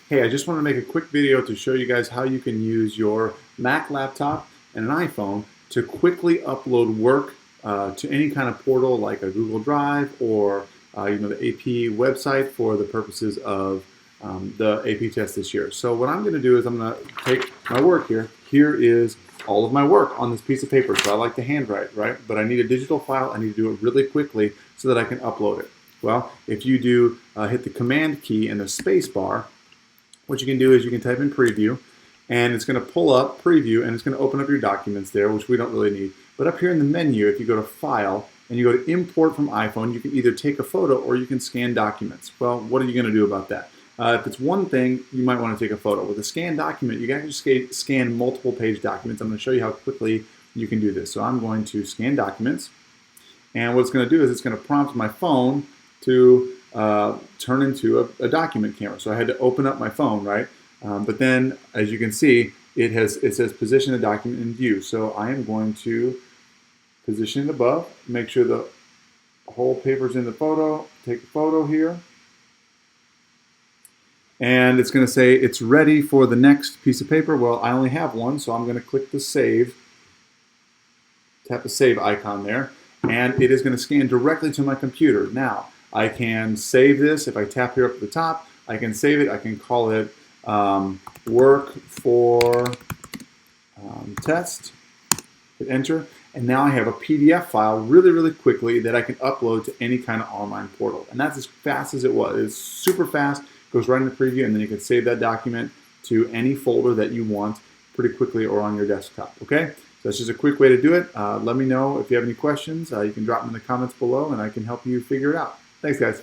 Hey, I just want to make a quick video to show you guys how you can use your Mac laptop and an iPhone to quickly upload work to any kind of portal like a Google Drive or the AP website for the purposes of the AP test this year. So what I'm going to do is I'm going to take my work here. Here is all of my work on this piece of paper. So I like to handwrite, right? But I need a digital file. I need to do it really quickly so that I can upload it. Well, if you do hit the Command key and the space bar, what you can do is you can type in preview and it's going to pull up preview and it's going to open up your documents there, which we don't really need. But up here in the menu, if you go to file and you go to import from iPhone, you can either take a photo or you can scan documents. Well, what are you going to do about that? If it's one thing, you might want to take a photo. With a scanned document, you can actually scan multiple page documents. I'm going to show you how quickly you can do this. So I'm going to scan documents, and what it's going to do is it's going to prompt my phone to turn into a document camera. So I had to open up my phone, right? But then, as you can see, it says position the document in view. So I am going to position it above, make sure the whole paper's in the photo, take a photo here. And it's going to say it's ready for the next piece of paper. Well, I only have one, so I'm going to click the save, tap the save icon there, and it is going to scan directly to my computer. Now, I can save this. If I tap here up at the top, I can save it. I can call it work for test, hit enter, and now I have a PDF file really, really quickly that I can upload to any kind of online portal. And that's as fast as it was. It's super fast, goes right into preview, and then you can save that document to any folder that you want pretty quickly or on your desktop, okay? So that's just a quick way to do it. Let me know if you have any questions. You can drop them in the comments below and I can help you figure it out. Thanks, guys.